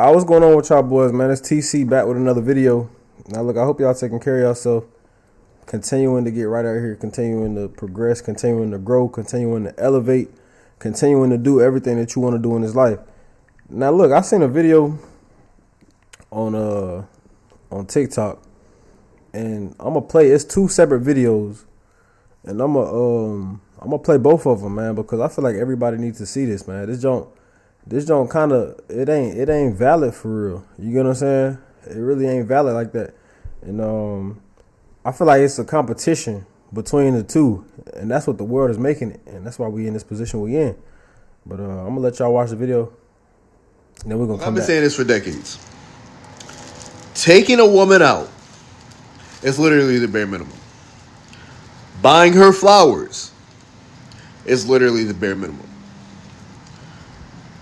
What's going on with y'all boys, man? It's TC back with another video. Now, look, I hope y'all taking care of yourself, continuing to get right out here, continuing to progress, continuing to grow, continuing to elevate, continuing to do everything that you want to do in this life. Now, look, I seen a video on TikTok, and I'm gonna play. It's two separate videos, and I'm gonna play both of them, man, because I feel like everybody needs to see this, man. This don't kind of it ain't valid for real. You get what I'm saying? It really ain't valid like that. And I feel like it's a competition between the two, and that's what the world is making it, and that's why we in this position we in. But I'm gonna let y'all watch the video, and then we're gonna come back. I've been saying this for decades. Taking a woman out is literally the bare minimum. Buying her flowers is literally the bare minimum.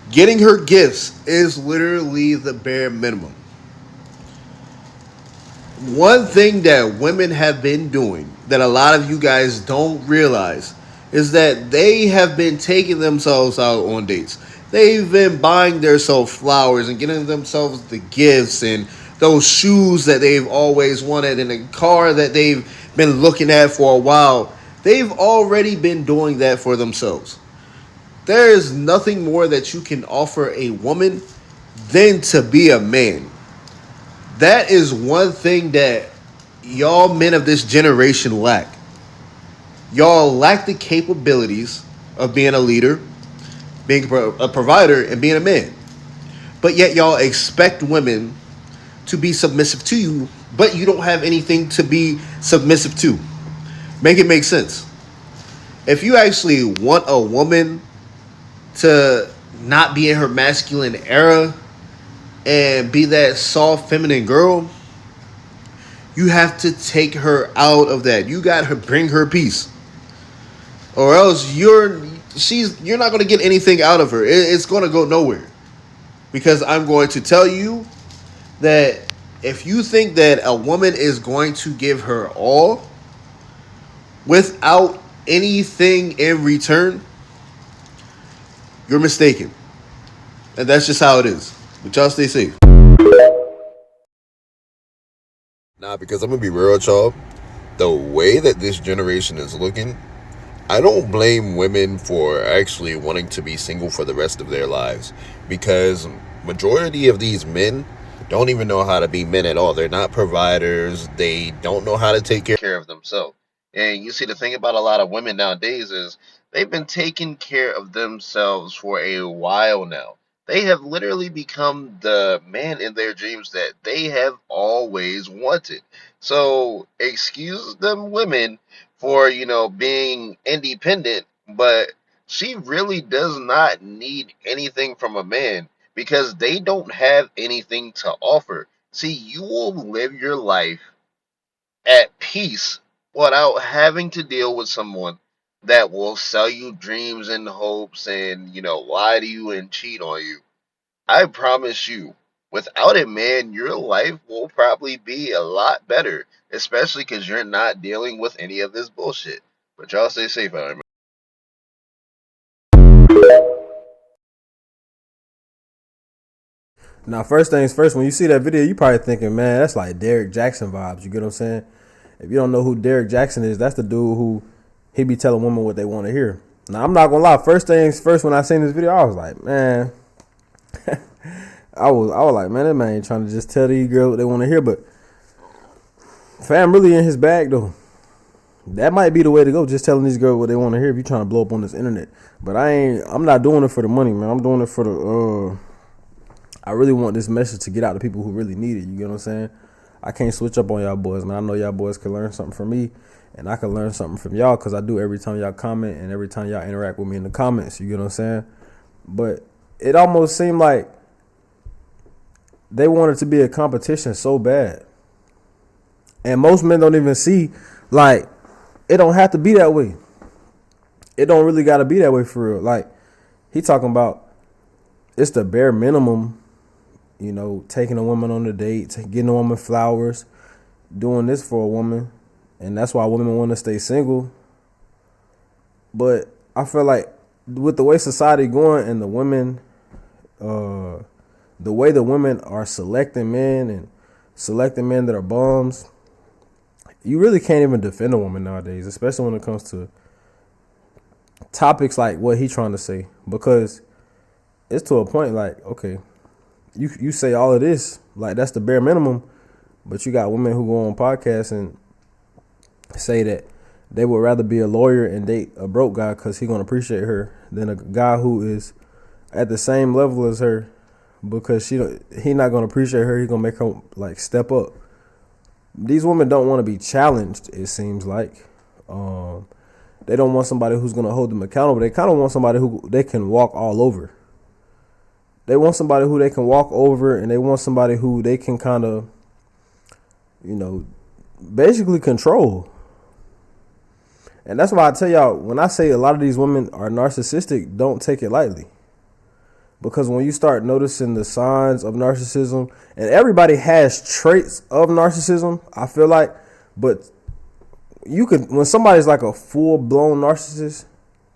Getting her gifts is literally the bare minimum. One thing that women have been doing that a lot of you guys don't realize is that they have been taking themselves out on dates. They've been buying themselves flowers and getting themselves the gifts and those shoes that they've always wanted and a car that they've been looking at for a while. They've already been doing that for themselves. There is nothing more that you can offer a woman than to be a man. That is one thing that y'all men of this generation lack. Y'all lack the capabilities of being a leader, being a provider, and being a man. But yet y'all expect women to be submissive to you, but you don't have anything to be submissive to. Make it make sense. If you actually want a woman to not be in her masculine era and be that soft feminine girl, you have to take her out of that. You got to bring her peace, or else you're not going to get anything out of her. It's going to go nowhere, because I'm going to tell you that if you think that a woman is going to give her all without anything in return, you're mistaken. And that's just how it is. But y'all stay safe. Nah, because I'm going to be real with y'all. The way that this generation is looking, I don't blame women for actually wanting to be single for the rest of their lives. Because majority of these men don't even know how to be men at all. They're not providers. They don't know how to take care of themselves. And you see, the thing about a lot of women nowadays is they've been taking care of themselves for a while now. They have literally become the man in their dreams that they have always wanted. So excuse them women for, being independent, but she really does not need anything from a man because they don't have anything to offer. See, you will live your life at peace without having to deal with someone that will sell you dreams and hopes and, lie to you and cheat on you. I promise you, without a man, your life will probably be a lot better, especially because you're not dealing with any of this bullshit. But y'all stay safe out there. Now, first things first, when you see that video, you probably thinking, man, that's like Derek Jackson vibes. You get what I'm saying? If you don't know who Derek Jackson is, that's the dude who he be telling women what they want to hear. Now, I'm not gonna lie. First things first, when I seen this video, I was like, man, I was like, man, that man ain't trying to just tell these girls what they want to hear. But fam really in his bag though. That might be the way to go. Just telling these girls what they want to hear if you trying to blow up on this internet. But I'm not doing it for the money, man. I'm doing it for the I really want this message to get out to people who really need it. You get what I'm saying? I can't switch up on y'all boys, man. I know y'all boys can learn something from me, and I can learn something from y'all because I do every time y'all comment and every time y'all interact with me in the comments. You get what I'm saying? But it almost seemed like they wanted to be a competition so bad. And most men don't even see, like, it don't have to be that way. It don't really got to be that way for real. Like, he talking about it's the bare minimum. Taking a woman on a date, getting a woman flowers, doing this for a woman. And that's why women want to stay single. But I feel like with the way society going and the women the way the women are selecting men and selecting men that are bums, you really can't even defend a woman nowadays, especially when it comes to topics like what he trying to say, because it's to a point like, okay, you say all of this, like that's the bare minimum, but you got women who go on podcasts and say that they would rather be a lawyer and date a broke guy because he gonna appreciate her than a guy who is at the same level as her, because he not gonna appreciate her. He gonna make her like step up. These women don't want to be challenged. It seems like they don't want somebody who's gonna hold them accountable. They kind of want somebody who they can walk all over. They want somebody who they can walk over, and they want somebody who they can kind of, basically control. And that's why I tell y'all, when I say a lot of these women are narcissistic, don't take it lightly. Because when you start noticing the signs of narcissism, and everybody has traits of narcissism, I feel like, but when somebody's like a full-blown narcissist,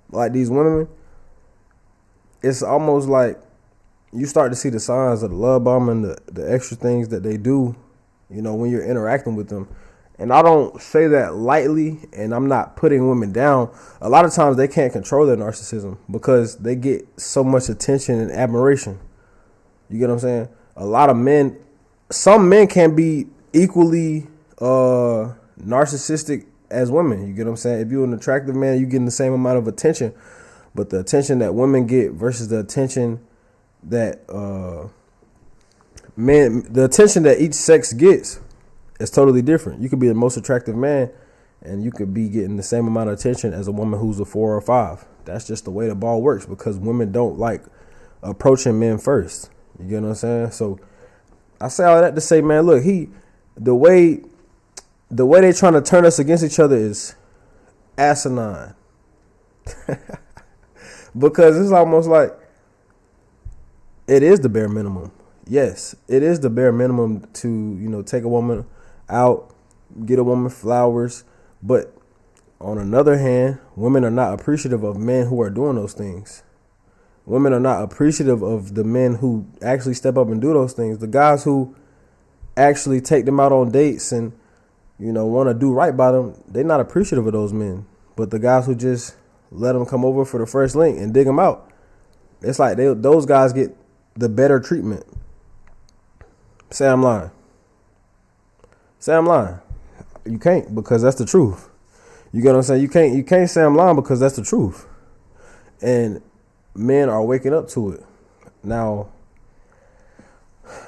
like these women, it's almost like you start to see the signs of the love bombing, the extra things that they do, when you're interacting with them. And I don't say that lightly, and I'm not putting women down. A lot of times they can't control their narcissism because they get so much attention and admiration. You get what I'm saying? A lot of men, some men can be equally narcissistic as women. You get what I'm saying? If you're an attractive man, you're getting the same amount of attention. But the attention that women get versus the attention that the attention that each sex gets, it's totally different. You could be the most attractive man and you could be getting the same amount of attention as a woman who's a 4 or 5. That's just the way the ball works, because women don't like approaching men first. You get what I'm saying? So I say all that to say, man, look, the way they trying to turn us against each other is asinine. Because it's almost like it is the bare minimum. Yes, it is the bare minimum to, take a woman out, get a woman flowers. But on another hand, women are not appreciative of men who are doing those things. Women are not appreciative of the men who actually step up and do those things. The guys who actually take them out on dates and, want to do right by them, they're not appreciative of those men. But the guys who just let them come over for the first link and dig them out, it's like those guys get the better treatment. Say I'm lying. Say I'm lying. You can't, because that's the truth. You get what I'm saying? You can't say I'm lying, because that's the truth. And men are waking up to it. Now,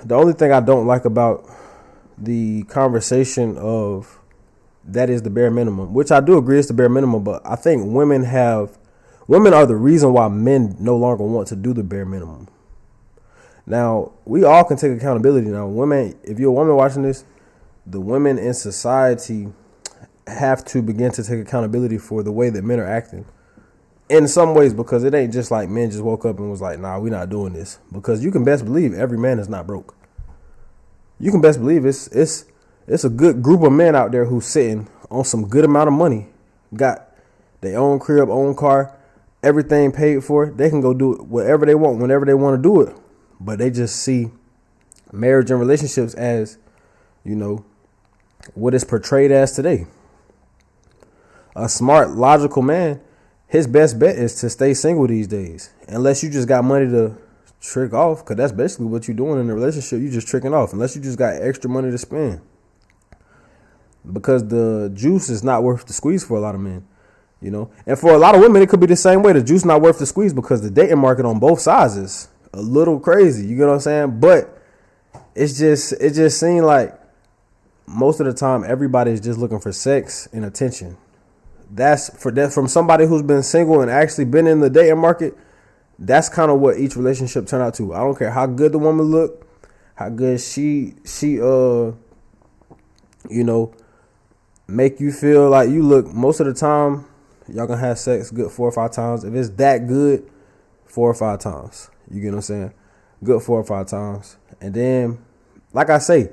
the only thing I don't like about the conversation of that is the bare minimum, which I do agree is the bare minimum, but I think women are the reason why men no longer want to do the bare minimum. Now, we all can take accountability. Now, women, if you're a woman watching this, the women in society have to begin to take accountability for the way that men are acting. In some ways, because it ain't just like men just woke up and was like, nah, we're not doing this. Because you can best believe every man is not broke. You can best believe it's a good group of men out there who's sitting on some good amount of money, got their own crib, own car, everything paid for. They can go do it whatever they want, whenever they want to do it. But they just see marriage and relationships as, what is portrayed as today. A smart, logical man, his best bet is to stay single these days. Unless you just got money to trick off, because that's basically what you're doing in a relationship. You just tricking off, unless you just got extra money to spend. Because the juice is not worth the squeeze for a lot of men. And for a lot of women, it could be the same way. The juice not worth the squeeze, because the dating market on both sides is a little crazy. You get what I'm saying? But it just seemed like most of the time everybody is just looking for sex and attention. That's from somebody who's been single and actually been in the dating market. That's kind of what each relationship turned out to. I don't care how good the woman look, how good she make you feel like you look. Most of the time, y'all gonna have sex good 4 or 5 times. If it's that good, 4 or 5 times. You get what I'm saying? Good 4 or 5 times. And then, like I say,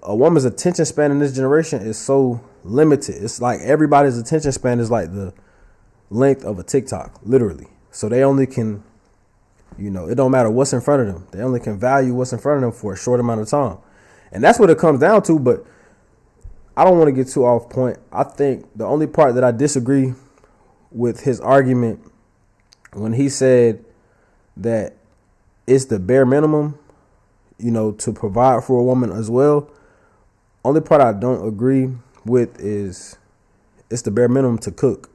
a woman's attention span in this generation is so limited. It's like everybody's attention span is like the length of a TikTok, literally. So they only can You know, it don't matter what's in front of them. They only can value what's in front of them for a short amount of time. And that's what it comes down to. But I don't want to get too off point. I think the only part that I disagree with his argument when he said that it's the bare minimum, you know, to provide for a woman as well. Only part I don't agree with is it's the bare minimum to cook.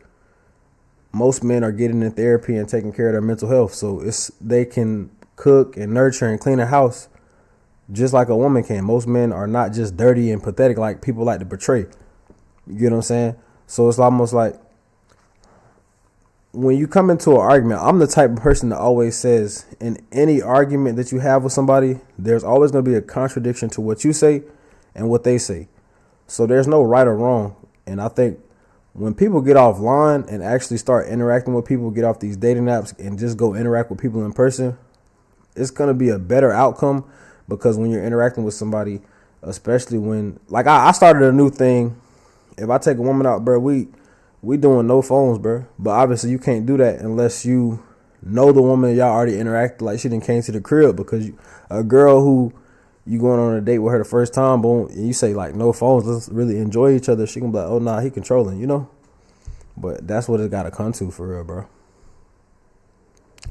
Most men are getting in therapy and taking care of their mental health. So they can cook and nurture and clean a house just like a woman can. Most men are not just dirty and pathetic like people like to portray. You get what I'm saying? So it's almost like when you come into an argument, I'm the type of person that always says in any argument that you have with somebody, there's always going to be a contradiction to what you say and what they say. So there's no right or wrong. And I think when people get offline and actually start interacting with people, get off these dating apps and just go interact with people in person, it's going to be a better outcome. Because when you're interacting with somebody, especially when, like I started a new thing. If I take a woman out, bro, we doing no phones, bro. But obviously you can't do that unless you know the woman, y'all already interacted like she didn't came to the crib. Because a girl who you going on a date with her the first time, boom, and you say like no phones, let's really enjoy each other. She can be like, oh nah, he controlling, you know. But that's what it got to come to for real, bro.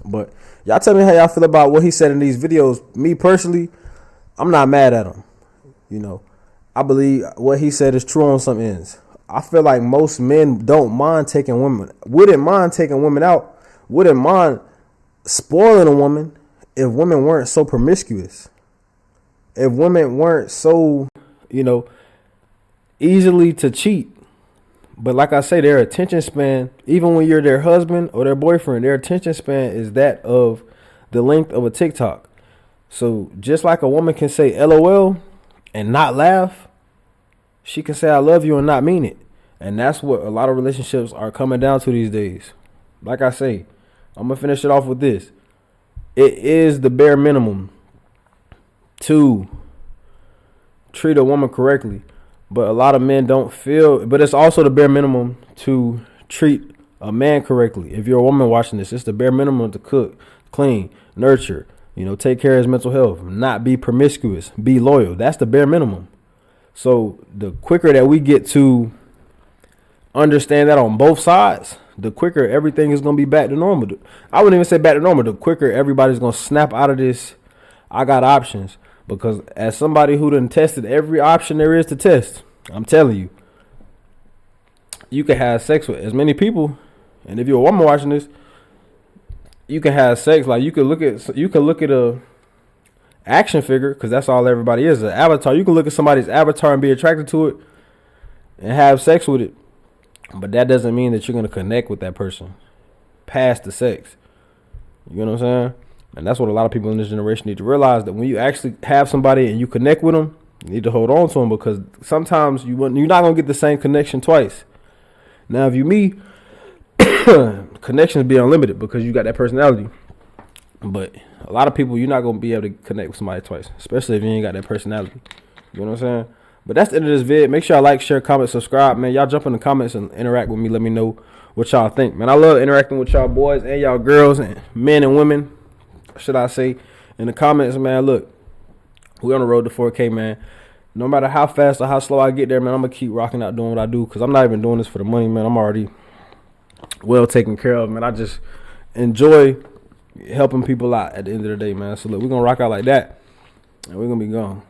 But y'all tell me how y'all feel about what he said in these videos. Me personally, I'm not mad at him. You know, I believe what he said is true on some ends. I feel like most men don't mind taking women, wouldn't mind taking women out, wouldn't mind spoiling a woman if women weren't so promiscuous. If women weren't so, you know, easily to cheat. But like I say, their attention span, even when you're their husband or their boyfriend, their attention span is that of the length of a TikTok. So just like a woman can say LOL and not laugh, she can say I love you and not mean it. And that's what a lot of relationships are coming down to these days. Like I say, I'm going to finish it off with this. It is the bare minimum to treat a woman correctly. But a lot of men don't feel, but it's also the bare minimum to treat a man correctly. If you're a woman watching this, it's the bare minimum to cook, clean, nurture, you know, take care of his mental health, not be promiscuous, be loyal. That's the bare minimum. So the quicker that we get to understand that on both sides, the quicker everything is going to be back to normal. I wouldn't even say back to normal. The quicker everybody's going to snap out of this, I got options. Because as somebody who done tested every option there is to test, I'm telling you, you can have sex with as many people. And if you're a woman watching this, you can have sex. Like you could look at a action figure, because that's all everybody is, an avatar. You can look at somebody's avatar and be attracted to it and have sex with it. But that doesn't mean that you're going to connect with that person past the sex. You know what I'm saying? And that's what a lot of people in this generation need to realize, that when you actually have somebody and you connect with them, you need to hold on to them, because sometimes you're not going to get the same connection twice. Now, if you me, connections be unlimited because you got that personality. But a lot of people, you're not going to be able to connect with somebody twice, especially if you ain't got that personality. You know what I'm saying? But that's the end of this vid. Make sure y'all like, share, comment, subscribe, man. Y'all jump in the comments and interact with me. Let me know what y'all think, man. I love interacting with y'all boys and y'all girls and men and women, should I say, in the comments, man. Look, we on the road to 4K, man. No matter how fast or how slow I get there, man, I'm going to keep rocking out doing what I do, because I'm not even doing this for the money, man. I'm already well taken care of, man. I just enjoy helping people out at the end of the day, man. So, look, we're going to rock out like that, and we're going to be gone.